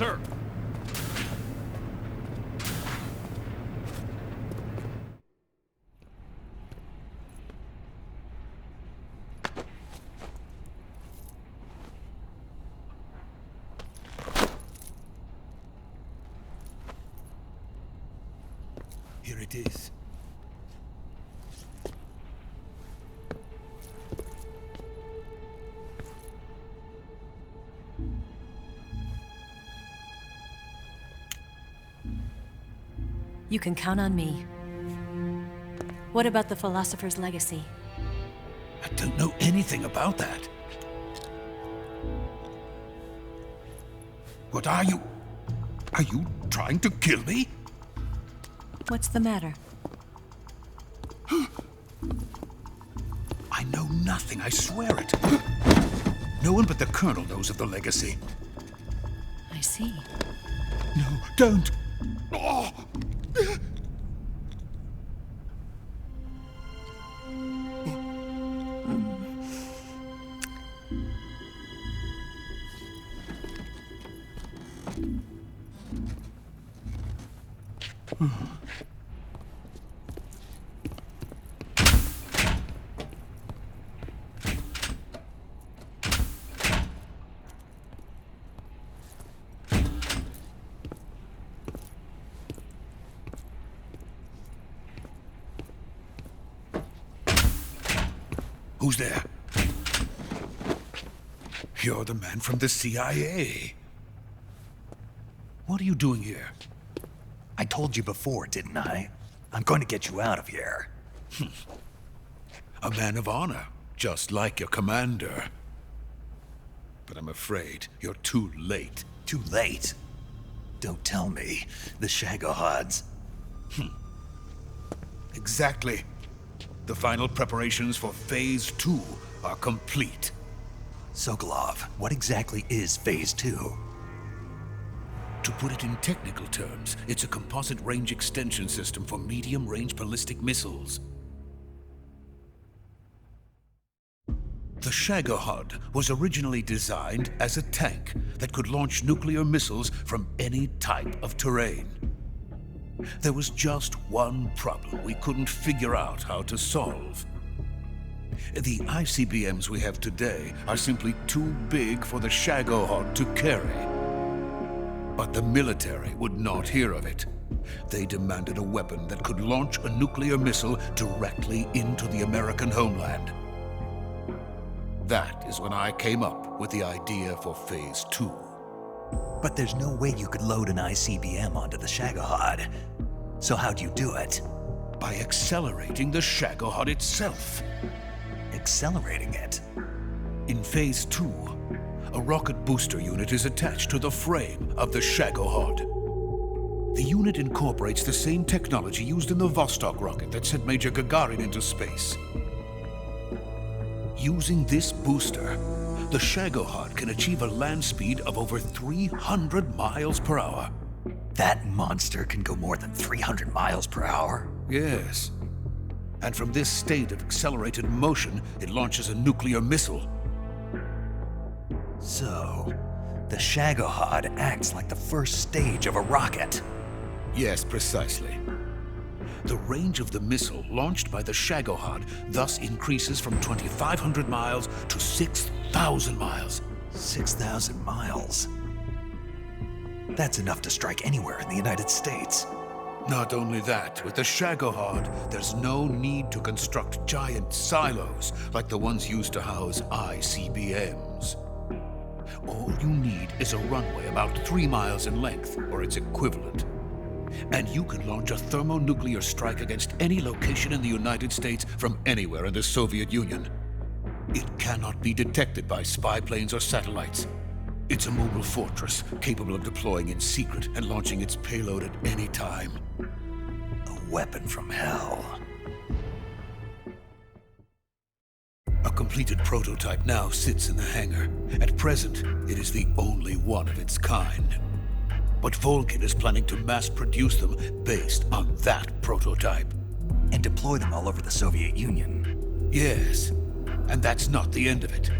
sir. Here it is. You can count on me. What about the philosopher's legacy? I don't know anything about that. What are you? Are you trying to kill me? What's the matter? I know nothing, I swear it. No one but the Colonel knows of the legacy. I see. No, don't! Oh. Who's there? You're the man from the CIA. What are you doing here? I told you before, didn't I? I'm going to get you out of here. A man of honor, just like your commander. But I'm afraid you're too late. Too late? Don't tell me. The Shagohods. Exactly. The final preparations for Phase 2 are complete. Sokolov, what exactly is Phase 2? To put it in technical terms, it's a composite range extension system for medium-range ballistic missiles. The Shagohod was originally designed as a tank that could launch nuclear missiles from any type of terrain. There was just one problem we couldn't figure out how to solve. The ICBMs we have today are simply too big for the Shagohod to carry. But the military would not hear of it. They demanded a weapon that could launch a nuclear missile directly into the American homeland. That is when I came up with the idea for Phase 2. But there's no way you could load an ICBM onto the Shagohod. So how'd you do it? By accelerating the Shagohod itself. Accelerating it? In Phase 2, a rocket booster unit is attached to the frame of the Shagohod. The unit incorporates the same technology used in the Vostok rocket that sent Major Gagarin into space. Using this booster, the Shagohod can achieve a land speed of over 300 miles per hour. That monster can go more than 300 miles per hour? Yes. And from this state of accelerated motion, it launches a nuclear missile. So, the Shagohod acts like the first stage of a rocket. Yes, precisely. The range of the missile launched by the Shagohod thus increases from 2,500 miles to 6,000 miles. 6,000 miles? That's enough to strike anywhere in the United States. Not only that, with the Shagohod, there's no need to construct giant silos like the ones used to house ICBMs. All you need is a runway about 3 miles in length, or its equivalent. And you can launch a thermonuclear strike against any location in the United States from anywhere in the Soviet Union. It cannot be detected by spy planes or satellites. It's a mobile fortress, capable of deploying in secret and launching its payload at any time. A weapon from hell. A completed prototype now sits in the hangar. At present, it is the only one of its kind. But Volkin is planning to mass-produce them based on that prototype. And deploy them all over the Soviet Union. Yes, and that's not the end of it.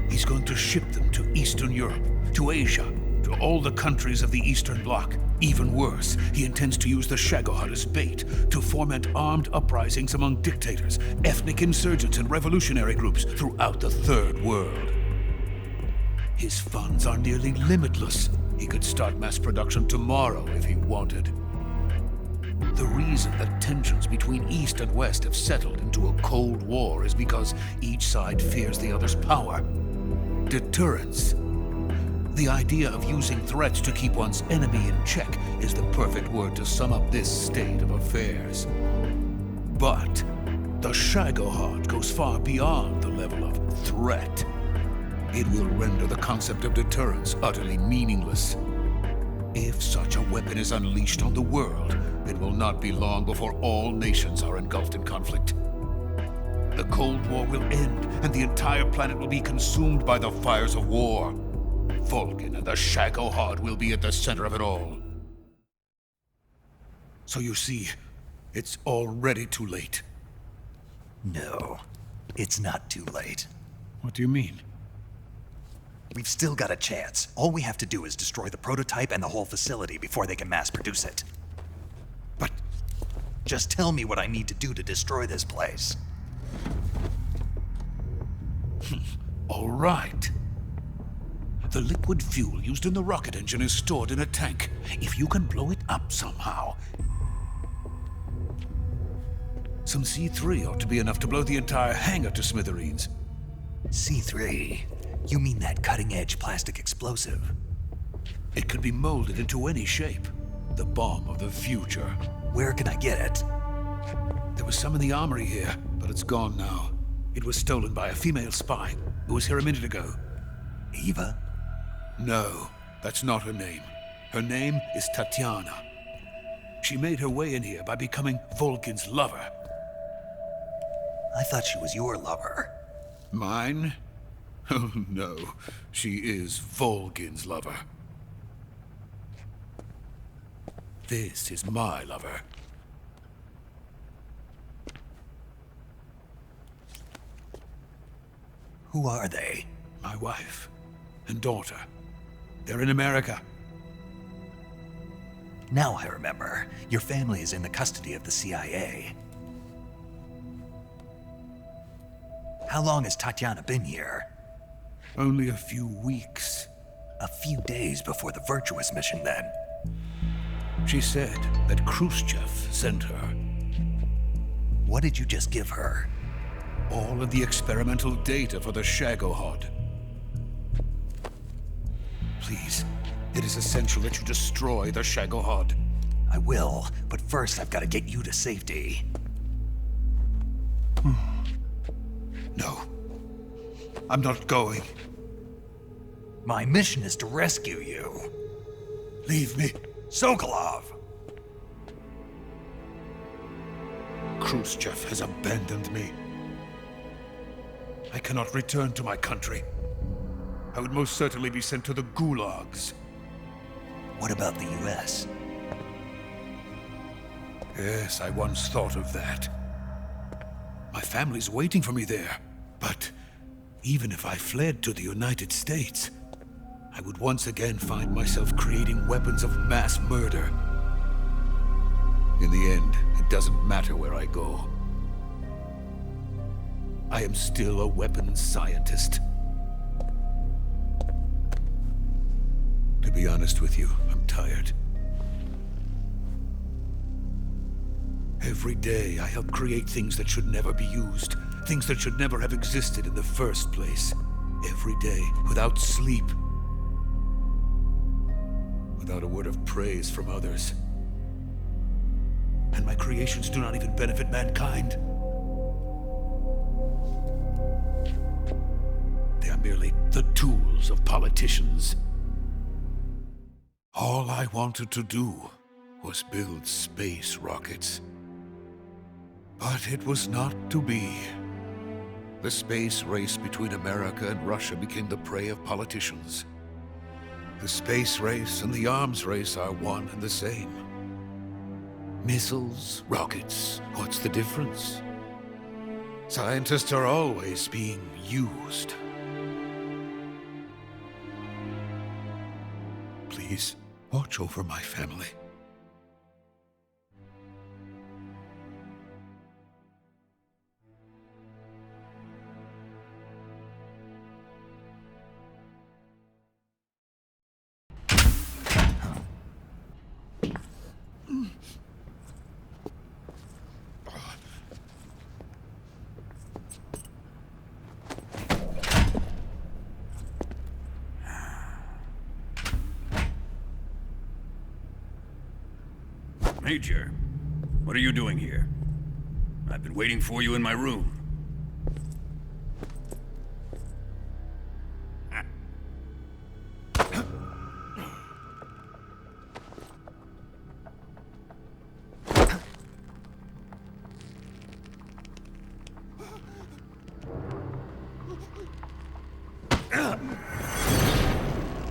He's going to ship them to Eastern Europe, to Asia, to all the countries of the Eastern Bloc. Even worse, he intends to use the Shagohod as bait to foment armed uprisings among dictators, ethnic insurgents, and revolutionary groups throughout the Third World. His funds are nearly limitless. He could start mass production tomorrow if he wanted. The reason that tensions between East and West have settled into a Cold War is because each side fears the other's power. Deterrence. The idea of using threats to keep one's enemy in check is the perfect word to sum up this state of affairs. But the Shagohod goes far beyond the level of threat. It will render the concept of deterrence utterly meaningless. If such a weapon is unleashed on the world, it will not be long before all nations are engulfed in conflict. The Cold War will end, and the entire planet will be consumed by the fires of war. Vulcan and the Shagohod will be at the center of it all. So you see, it's already too late. No, it's not too late. What do you mean? We've still got a chance. All we have to do is destroy the prototype and the whole facility before they can mass produce it. But just tell me what I need to do to destroy this place. all right. The liquid fuel used in the rocket engine is stored in a tank. If you can blow it up somehow. Some C3 ought to be enough to blow the entire hangar to smithereens. C3? You mean that cutting-edge plastic explosive? It can be molded into any shape. The bomb of the future. Where can I get it? There was some in the armory here, but it's gone now. It was stolen by a female spy who was here a minute ago. Eva? No, that's not her name. Her name is Tatiana. She made her way in here by becoming Vulcan's lover. I thought she was your lover. Mine? Oh no, she is Vulcan's lover. This is my lover. Who are they? My wife and daughter. They're in America. Now I remember. Your family is in the custody of the CIA. How long has Tatiana been here? Only a few weeks. A few days before the Virtuous mission, then. She said that Khrushchev sent her. What did you just give her? All of the experimental data for the Shagohod. Please, it is essential that you destroy the Shagohod. I will, but first I've got to get you to safety. No, I'm not going. My mission is to rescue you. Leave me. Sokolov! Khrushchev has abandoned me. I cannot return to my country. I would most certainly be sent to the gulags. What about the US? Yes, I once thought of that. My family's waiting for me there. But even if I fled to the United States, I would once again find myself creating weapons of mass murder. In the end, it doesn't matter where I go. I am still a weapons scientist. To be honest with you, I'm tired. Every day I help create things that should never be used, things that should never have existed in the first place. Every day, without sleep. Without a word of praise from others. And my creations do not even benefit mankind. They are merely the tools of politicians. All I wanted to do was build space rockets. But it was not to be. The space race between America and Russia became the prey of politicians. The space race and the arms race are one and the same. Missiles, rockets, what's the difference? Scientists are always being used. please watch over my family. Major, what are you doing here? I've been waiting for you in my room.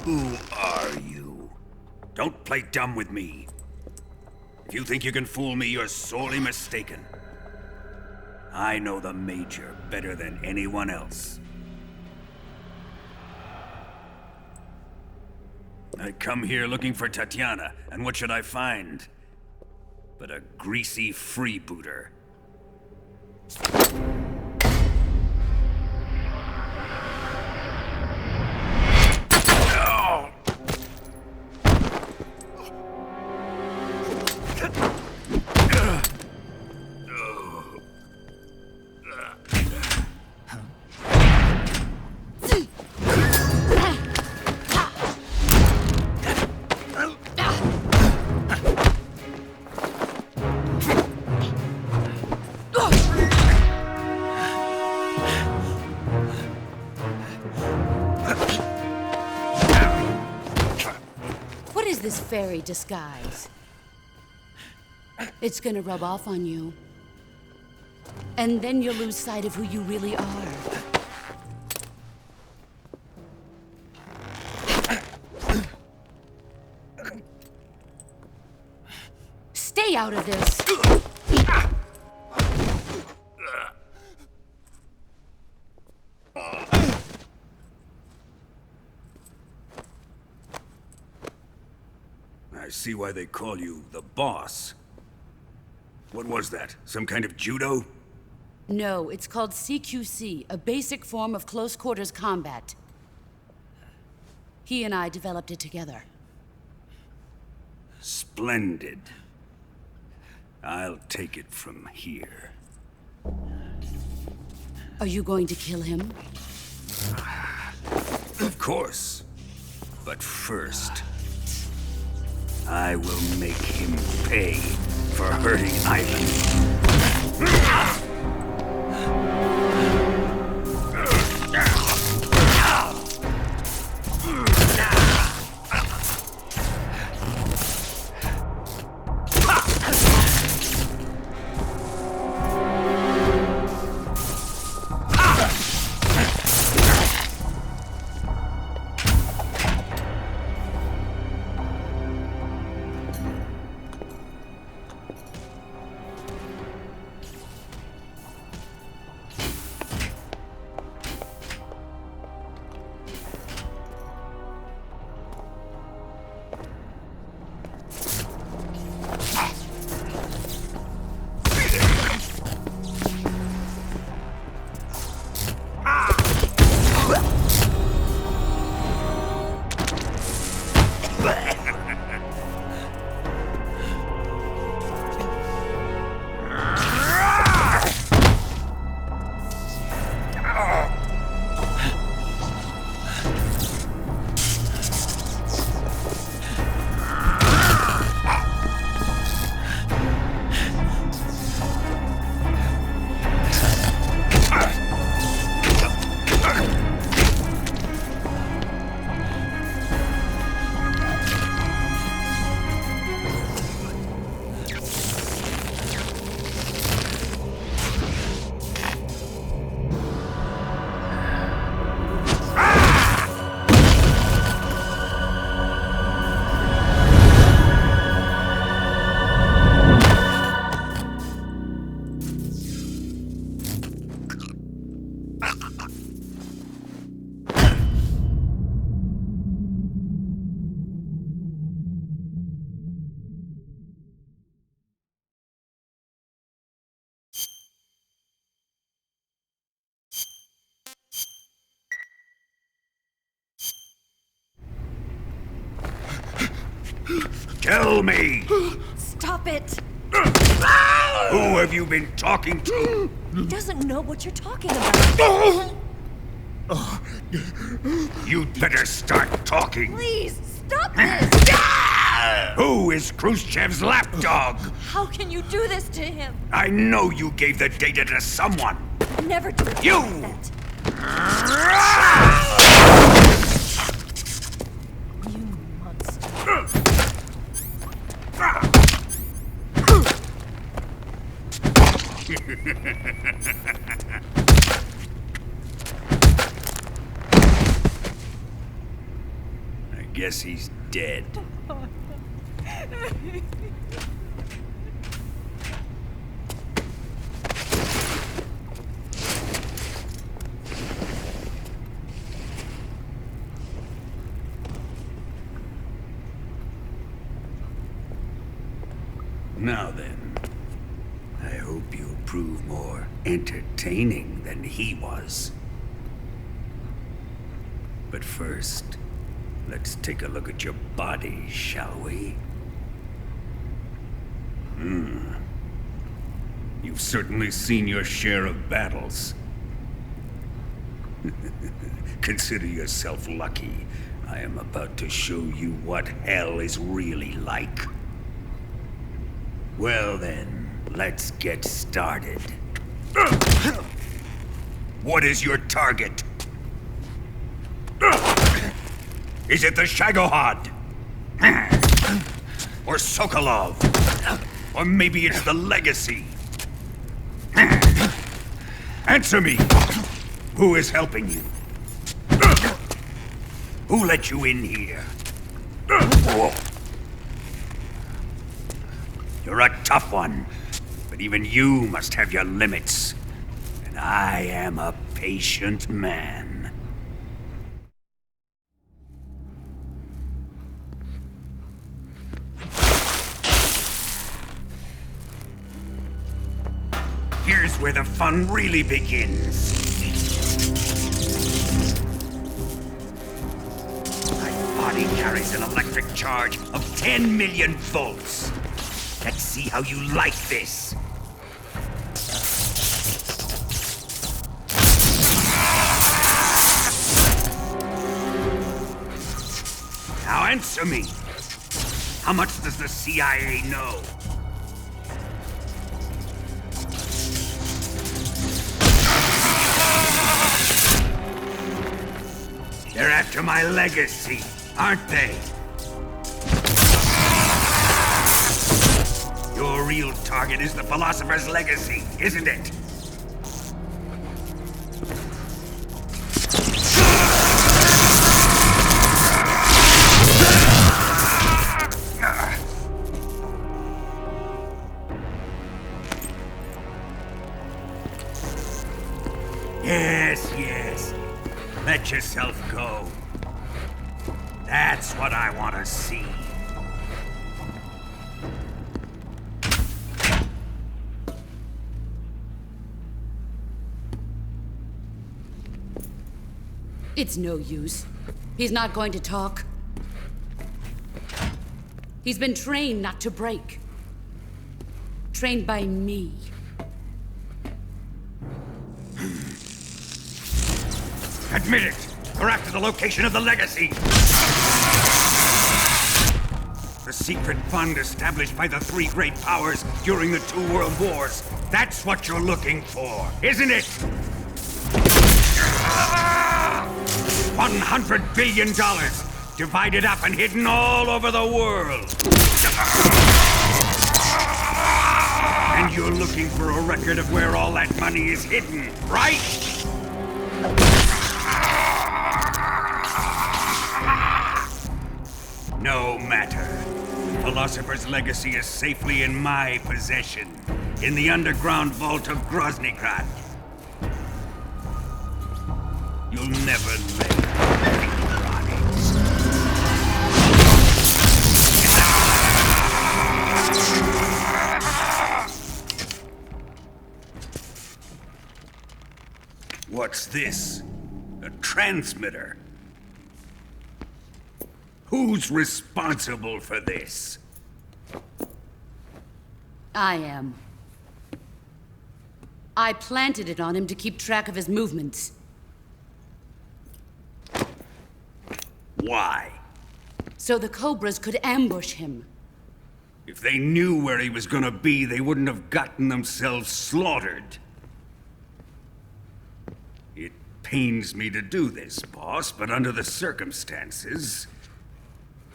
Who are you? Don't play dumb with me. If you think you can fool me, you're sorely mistaken. I know the Major better than anyone else. I come here looking for Tatiana, and what should I find? But a greasy freebooter. This fairy disguise. It's gonna rub off on you. And then you'll lose sight of who you really are. Stay out of this! I see why they call you the boss. What was that? Some kind of judo? No, it's called CQC, a basic form of close quarters combat. He and I developed it together. Splendid. I'll take it from here. Are you going to kill him? Of course. But first, I will make him pay for hurting Ivan. Tell me! Stop it! Who have you been talking to? He doesn't know what you're talking about. You'd better start talking. Please, stop this! Who is Khrushchev's lapdog? How can you do this to him? I know you gave the data to someone. Never do You! that. You monster. I guess he's dead. Now then, I hope you'll prove more entertaining than he was. But first, let's take a look at your body, shall we? You've certainly seen your share of battles. Consider yourself lucky. I am about to show you what hell is really like. Well then, let's get started. What is your target? Is it the Shagohod? Or Sokolov? Or maybe it's the Legacy? Answer me! Who is helping you? Who let you in here? You're a tough one, but even you must have your limits. And I am a patient man. Here's where the fun really begins. My body carries an electric charge of 10 million volts. Let's see how you like this. Now answer me. How much does the CIA know? They're after my legacy, aren't they? Your real target is the Philosopher's Legacy, isn't it? Yes. Let yourself go. That's what I want to see. It's no use. He's not going to talk. He's been trained not to break. Trained by me. Admit it! We're after the location of the Legacy! The secret fund established by the three great powers during the 2 world wars. That's what you're looking for, isn't it? $100 billion, divided up and hidden all over the world. And you're looking for a record of where all that money is hidden, right? No matter. Philosopher's Legacy is safely in my possession, in the underground vault of Groznygrad. You'll never lay finger on it. What's this? A transmitter? Who's responsible for this? I am. I planted it on him to keep track of his movements. Why? So the Cobras could ambush him. If they knew where he was gonna be, they wouldn't have gotten themselves slaughtered. It pains me to do this, boss, but under the circumstances,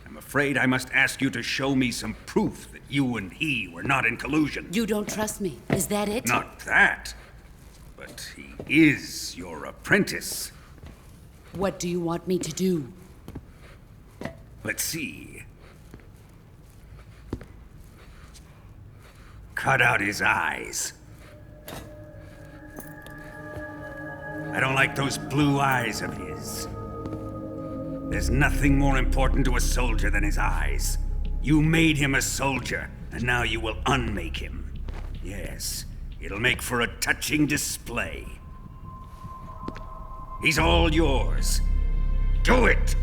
I'm afraid I must ask you to show me some proof that you and he were not in collusion. You don't trust me, is that it? Not that, but he is your apprentice. What do you want me to do? Let's see. Cut out his eyes. I don't like those blue eyes of his. There's nothing more important to a soldier than his eyes. You made him a soldier, and now you will unmake him. Yes, it'll make for a touching display. He's all yours. Do it!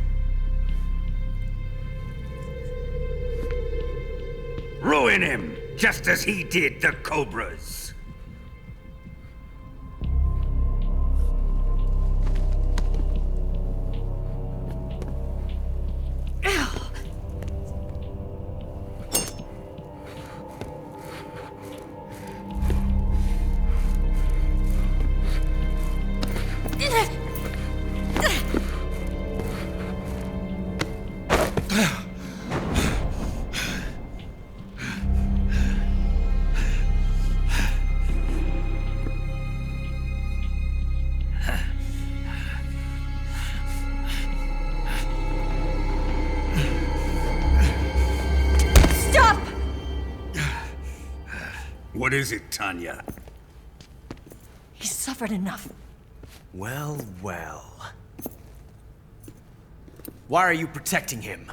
Ruin him, just as he did the Cobras. What is it, Tanya? He's suffered enough. Well, well. Why are you protecting him?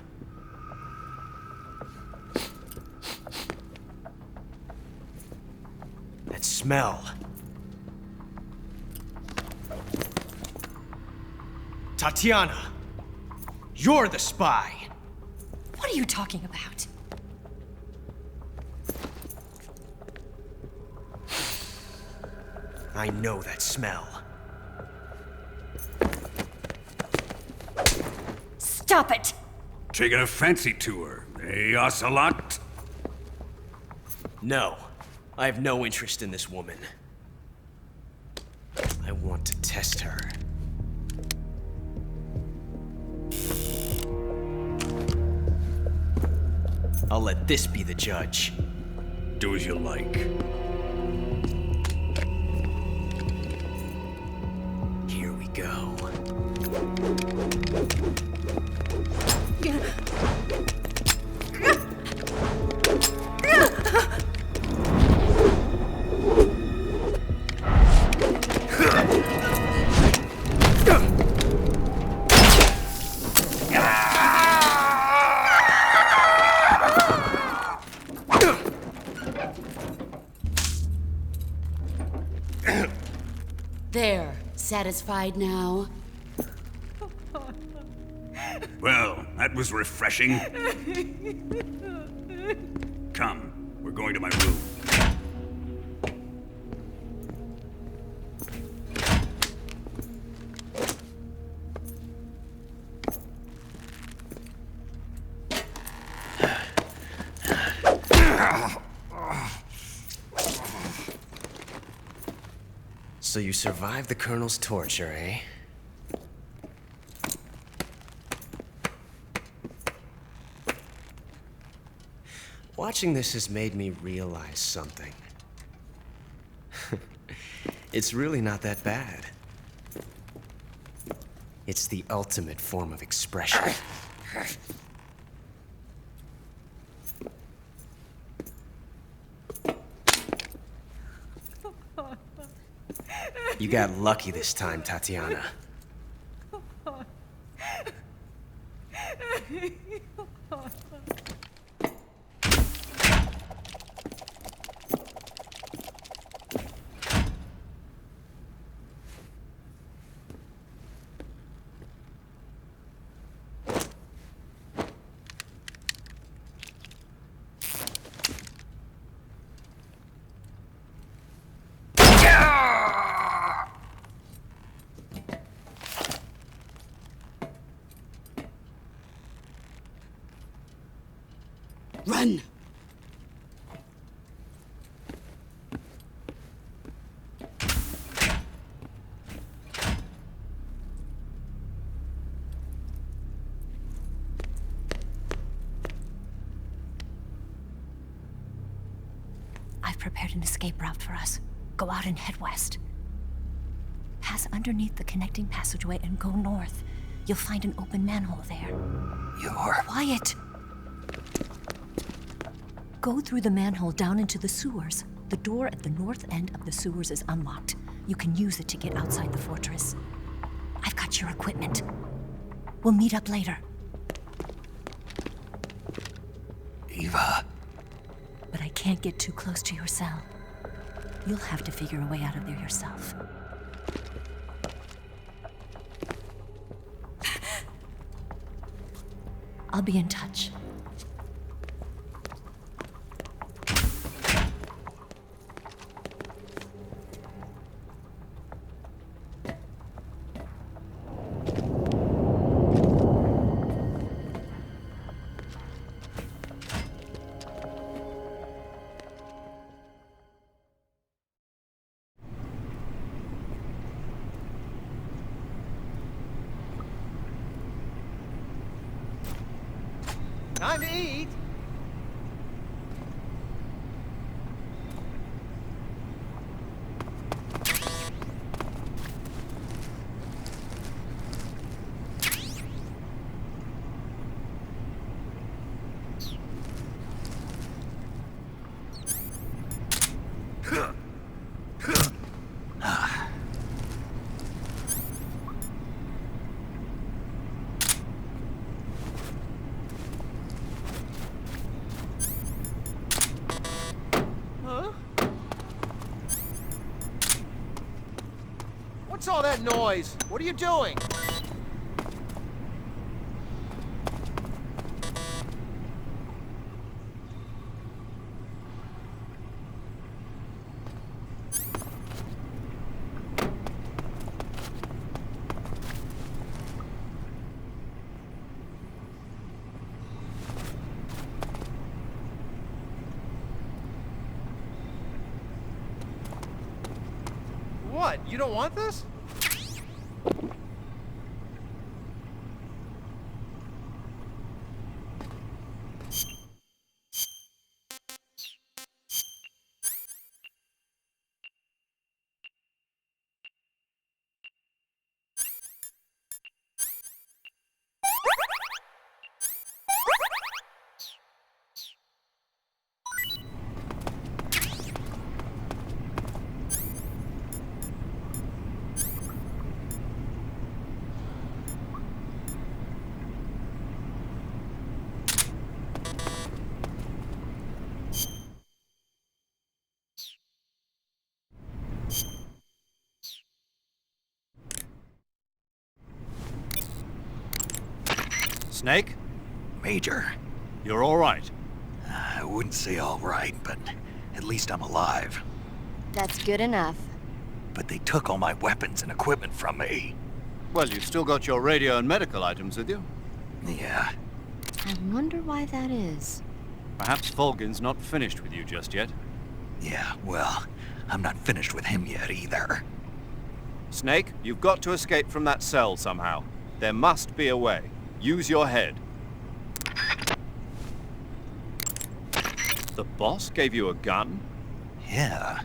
That smell. Tatiana, you're the spy. What are you talking about? I know that smell. Stop it! Taking a fancy to her, eh, Ocelot? No, I have no interest in this woman. I want to test her. I'll let this be the judge. Do as you like. Here we go. There. Satisfied now? Well, that was refreshing. Come, we're going to my room. So you survived the Colonel's torture, eh? Watching this has made me realize something. It's really not that bad. It's the ultimate form of expression. You got lucky this time, Tatiana. Run! I've prepared an escape route for us. Go out and head west. Pass underneath the connecting passageway and go north. You'll find an open manhole there. You're... Quiet! Go through the manhole down into the sewers. The door at the north end of the sewers is unlocked. You can use it to get outside the fortress. I've got your equipment. We'll meet up later. Eva... But I can't get too close to your cell. You'll have to figure a way out of there yourself. I'll be in touch. Time to eat! What's all that noise? What are you doing? What? You don't want this? Snake? Major, You're all right. I wouldn't say all right, but at least I'm alive. That's good enough. But they took all my weapons and equipment from me. Well, you've still got your radio and medical items with you. Yeah, I wonder why that is. Perhaps Volgin's not finished with you just yet. yeah, well, I'm not finished with him yet either. Snake, you've got to escape from that cell somehow. There must be a way. Use your head. The boss gave you a gun? Yeah,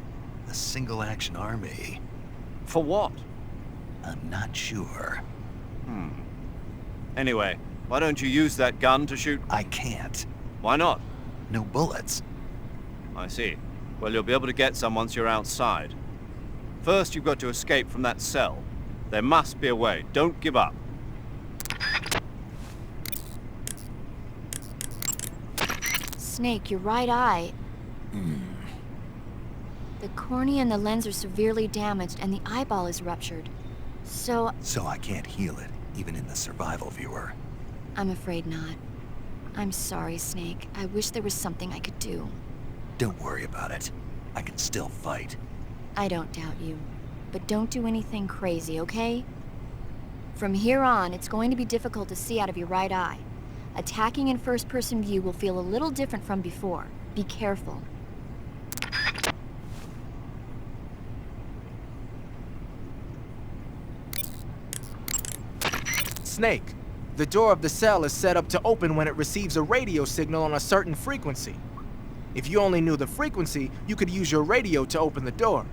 a single-action army. For what? I'm not sure. Anyway, why don't you use that gun to shoot? I can't. Why not? No bullets. I see. Well, you'll be able to get some once you're outside. First, you've got to escape from that cell. There must be a way. Don't give up. Snake, your right eye. The cornea and the lens are severely damaged and the eyeball is ruptured. So, So I can't heal it, even in the survival viewer. I'm afraid not. I'm sorry, Snake. I wish there was something I could do. Don't worry about it. I can still fight. I don't doubt you. But don't do anything crazy, okay? From here on, it's going to be difficult to see out of your right eye. Attacking in first-person view will feel a little different from before. Be careful. Snake, the door of the cell is set up to open when it receives a radio signal on a certain frequency. If you only knew the frequency, you could use your radio to open the door.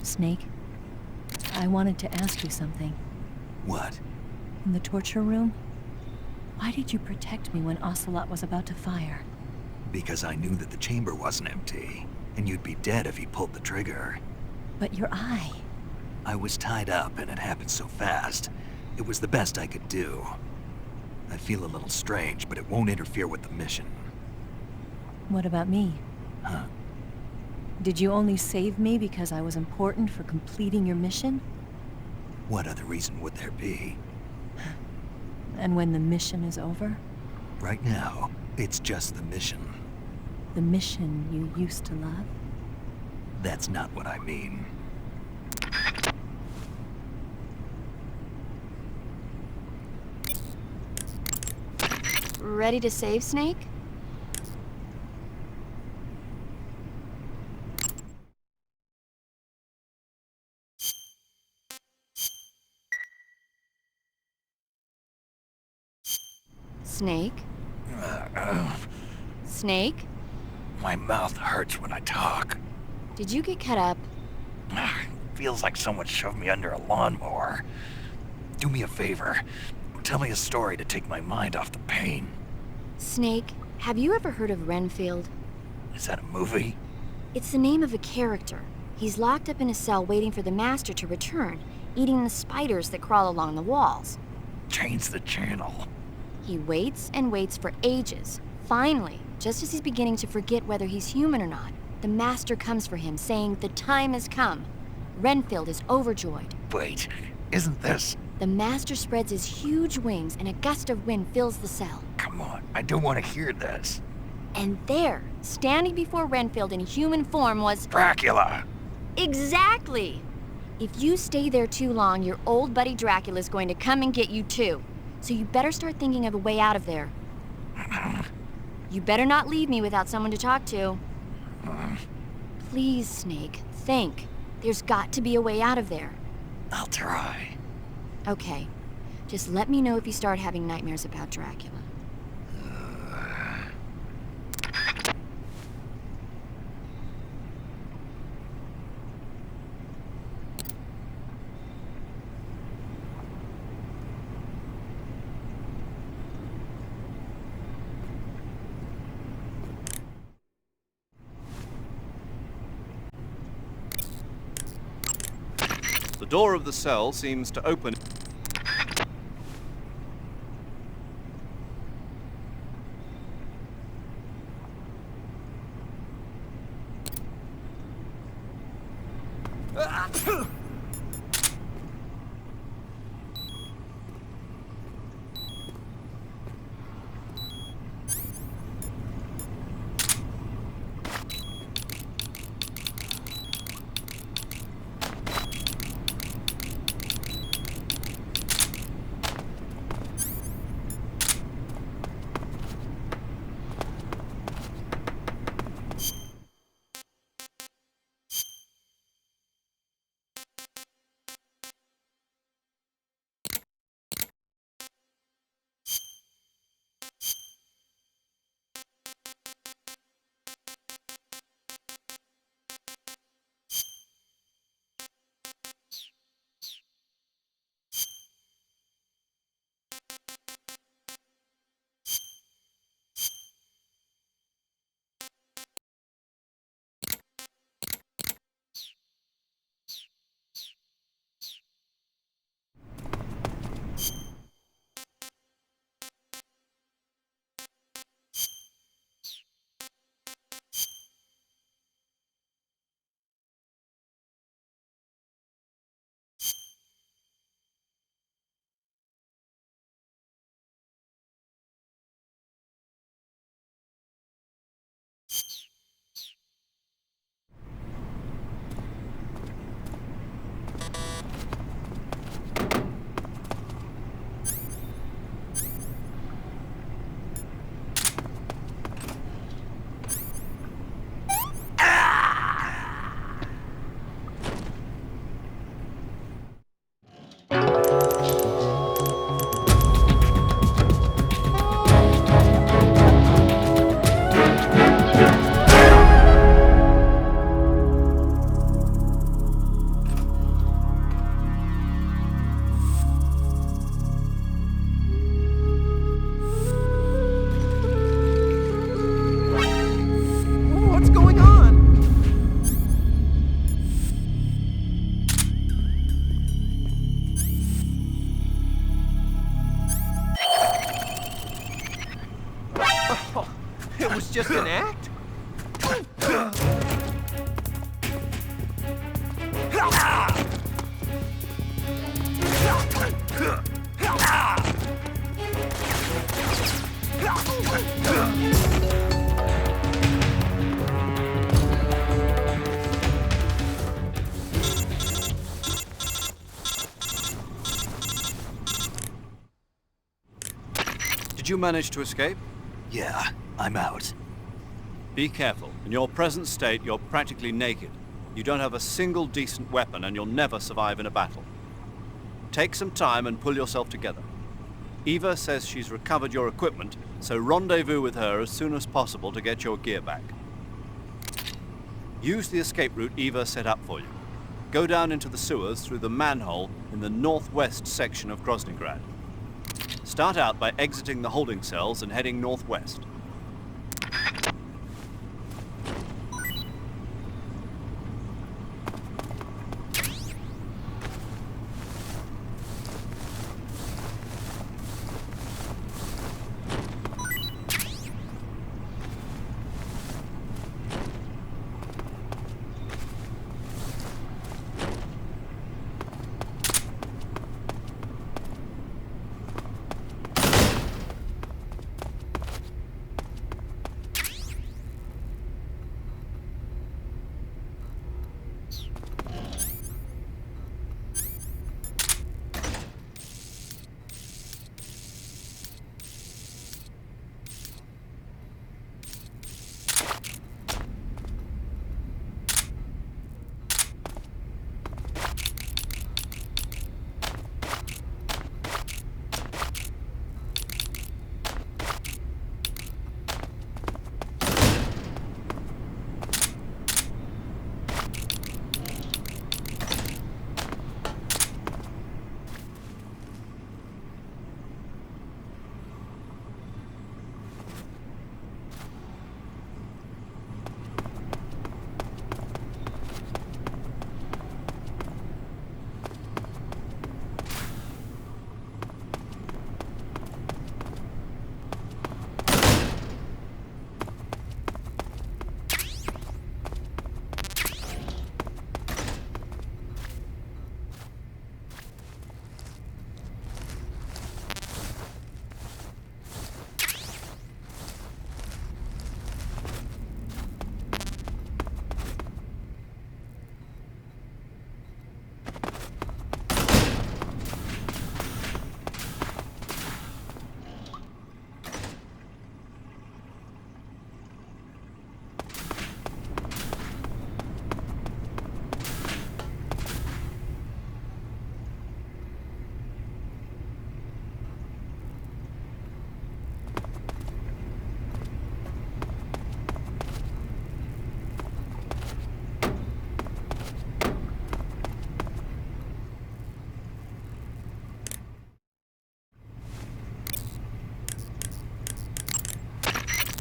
Snake, I wanted to ask you something. What? In the torture room, why did you protect me when Ocelot was about to fire? Because I knew that the chamber wasn't empty, and you'd be dead if he pulled the trigger. But your eye... I was tied up, and it happened so fast. It was the best I could do. I feel a little strange, but it won't interfere with the mission. What about me? Huh? Did you only save me because I was important for completing your mission? What other reason would there be? And when the mission is over? Right now, it's just the mission. The mission you used to love? That's not what I mean. Ready to save, Snake? Snake? Snake? My mouth hurts when I talk. Did you get cut up? Feels like someone shoved me under a lawnmower. Do me a favor. Tell me a story to take my mind off the pain. Snake, have you ever heard of Renfield? Is that a movie? It's the name of a character. He's locked up in a cell waiting for the Master to return, eating the spiders that crawl along the walls. Change the channel. He waits and waits for ages. Finally, just as he's beginning to forget whether he's human or not, the Master comes for him, saying the time has come. Renfield is overjoyed. Wait, isn't this... The Master spreads his huge wings and a gust of wind fills the cell. Come on, I don't want to hear this. And there, standing before Renfield in human form was... Dracula! Exactly! If you stay there too long, your old buddy Dracula's going to come and get you too. So you better start thinking of a way out of there. You better not leave me without someone to talk to. Please, Snake, think. There's got to be a way out of there. I'll try. Okay. Just let me know if you start having nightmares about Dracula. The door of the cell seems to open. you manage to escape? Yeah, I'm out. Be careful. In your present state, you're practically naked. You don't have a single decent weapon, and you'll never survive in a battle. Take some time and pull yourself together. Eva says she's recovered your equipment, so rendezvous with her as soon as possible to get your gear back. Use the escape route Eva set up for you. Go down into the sewers through the manhole in the northwest section of Groznygrad. Start out by exiting the holding cells and heading northwest.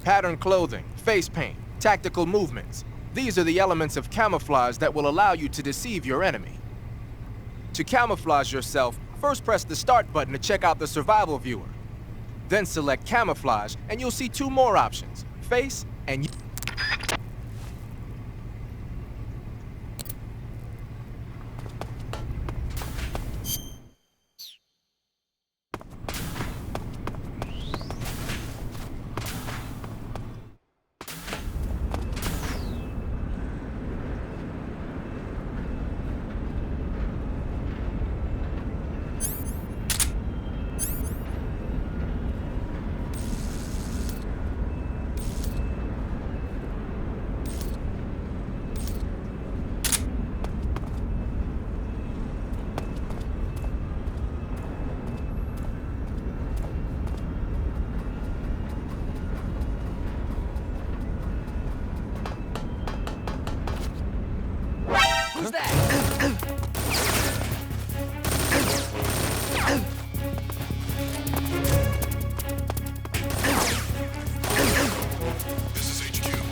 Pattern clothing, face paint, tactical movements. These are the elements of camouflage that will allow you to deceive your enemy. To camouflage yourself, first press the start button to check out the survival viewer. Then select camouflage and you'll see two more options, face and... Who's that? This is HQ.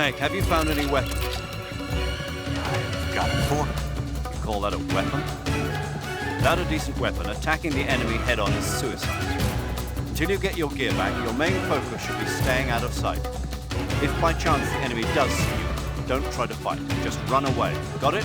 Snake, have you found any weapons? I've got a fork. You call that a weapon? Without a decent weapon, attacking the enemy head-on is suicide. Until you get your gear back, your main focus should be staying out of sight. If by chance the enemy does see you, don't try to fight. Just run away. Got it?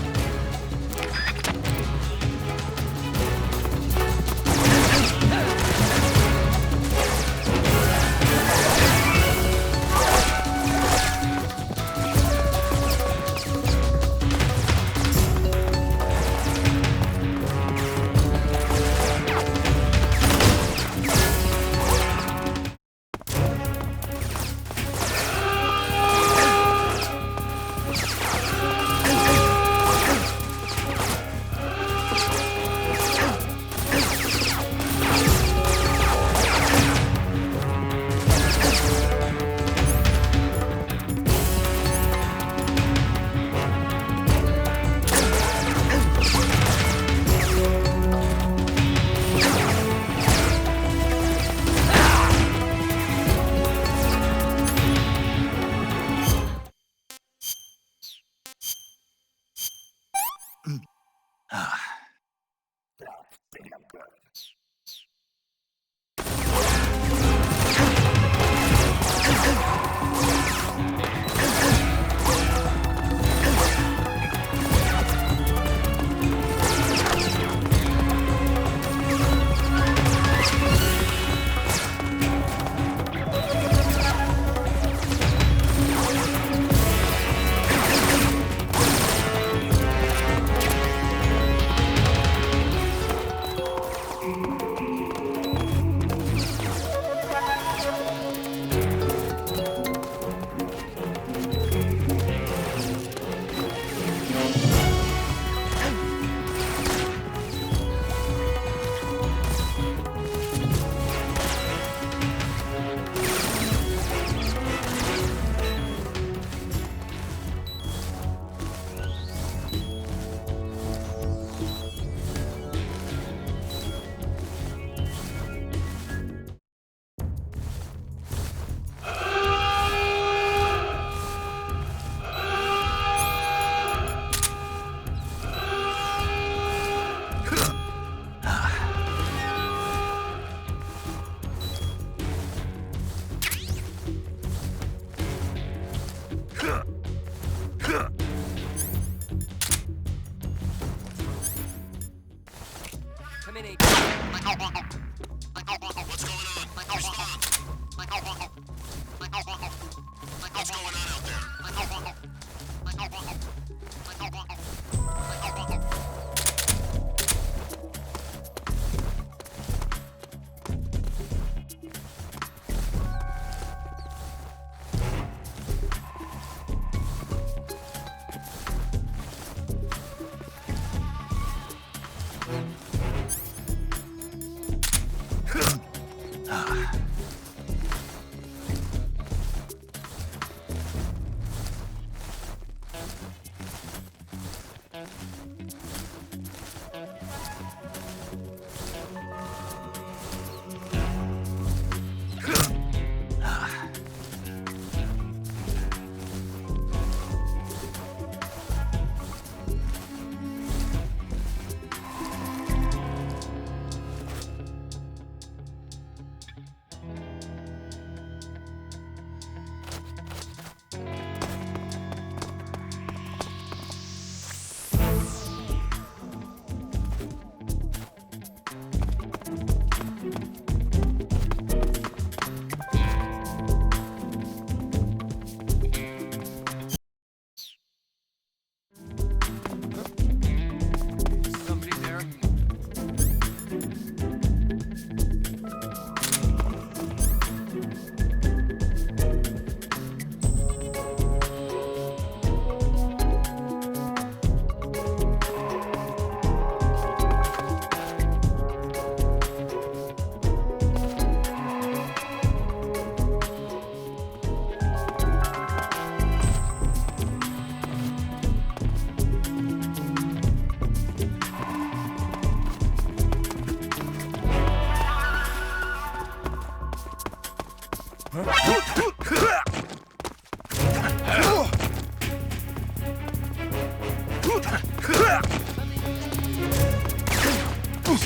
He's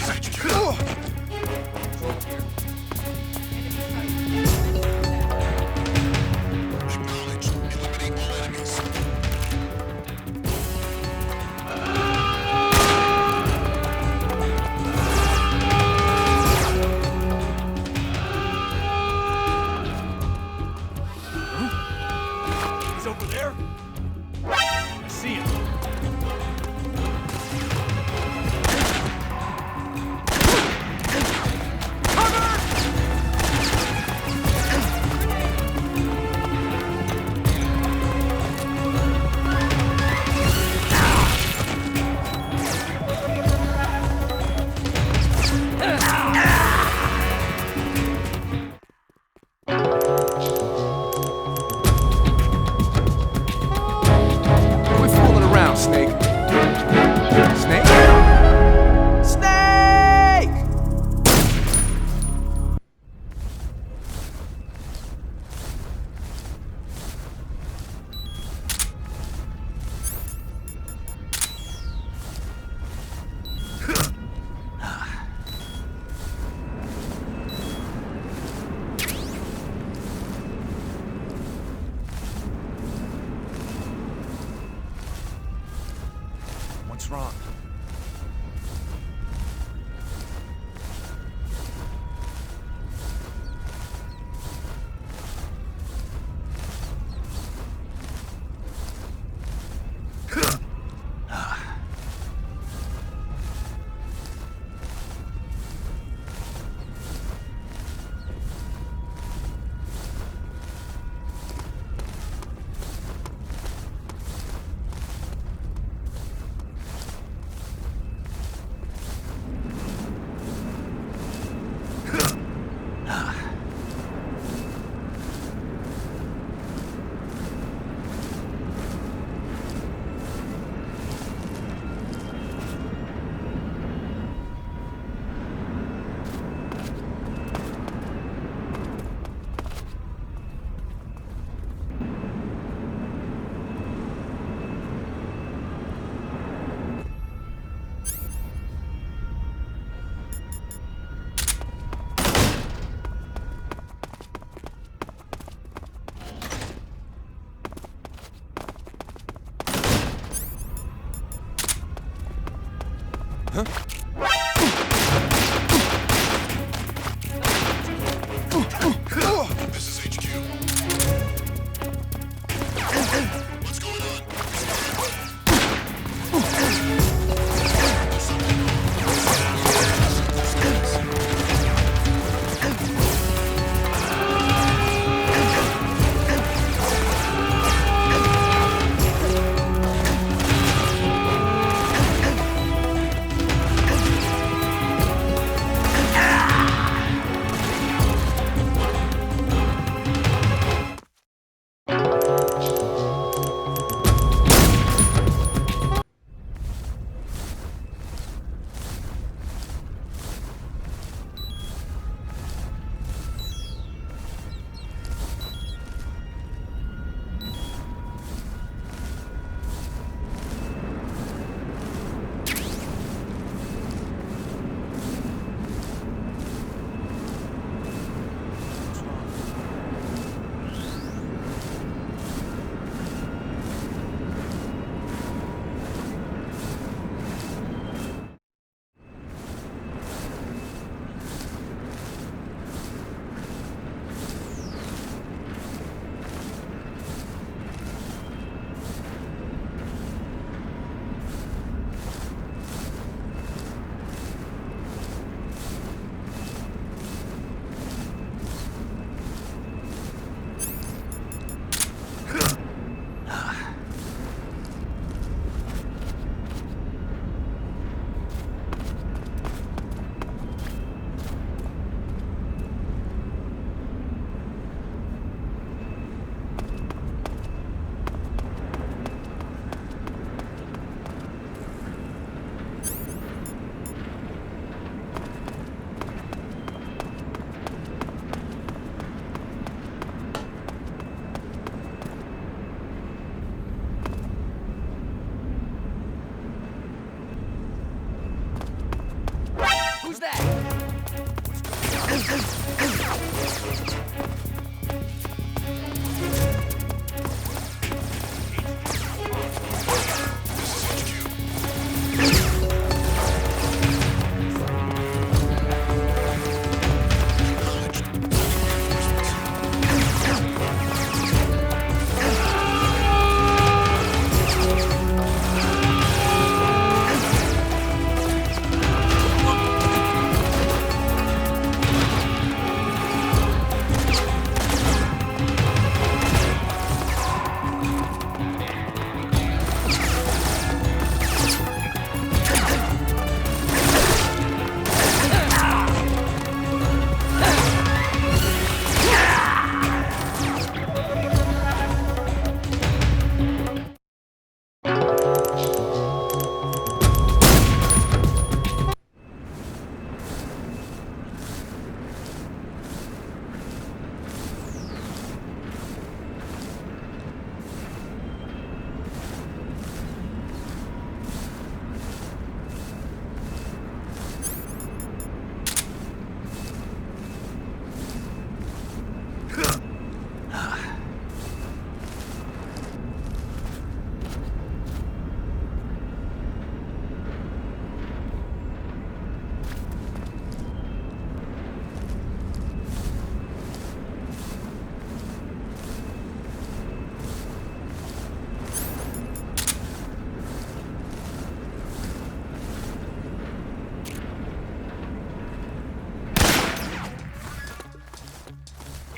over there? I see him. Quit fooling around, Snake. Snake? Snake! What's wrong? This is HQ. What's going on? Who's that?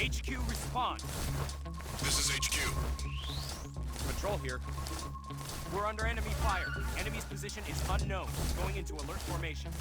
HQ, respond. This is HQ. Patrol here. We're under enemy fire. Enemy's position is unknown. Going into alert formation.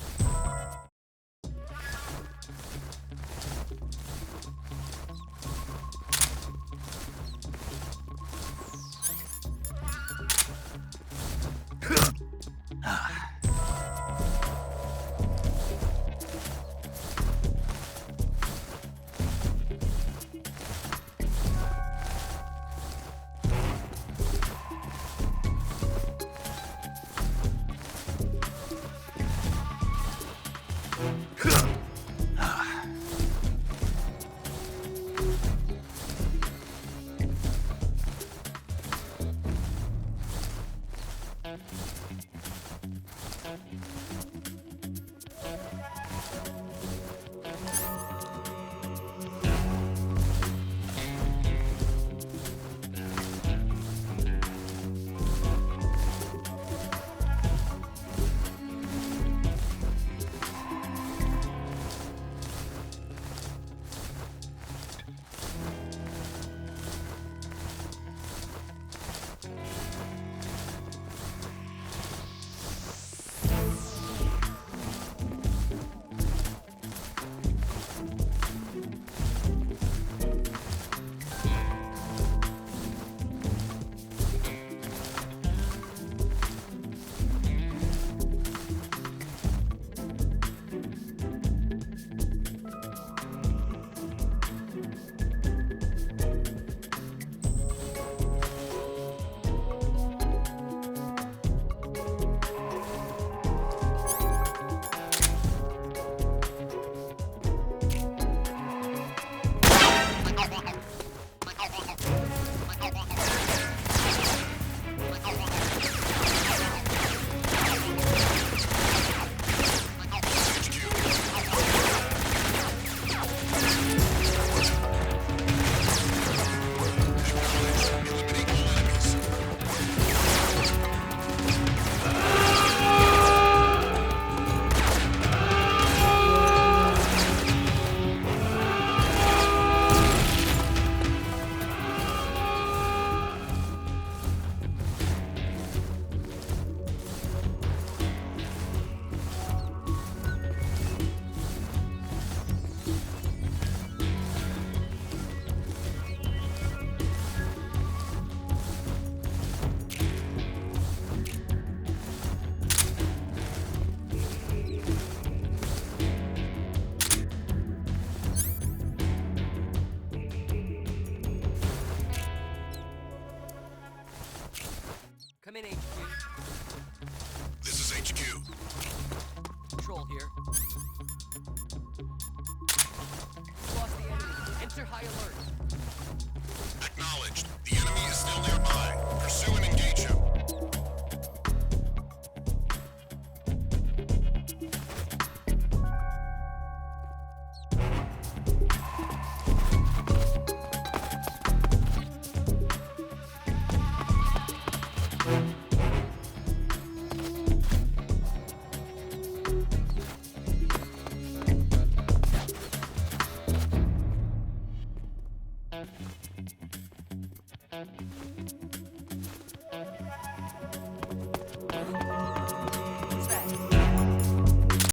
high alert.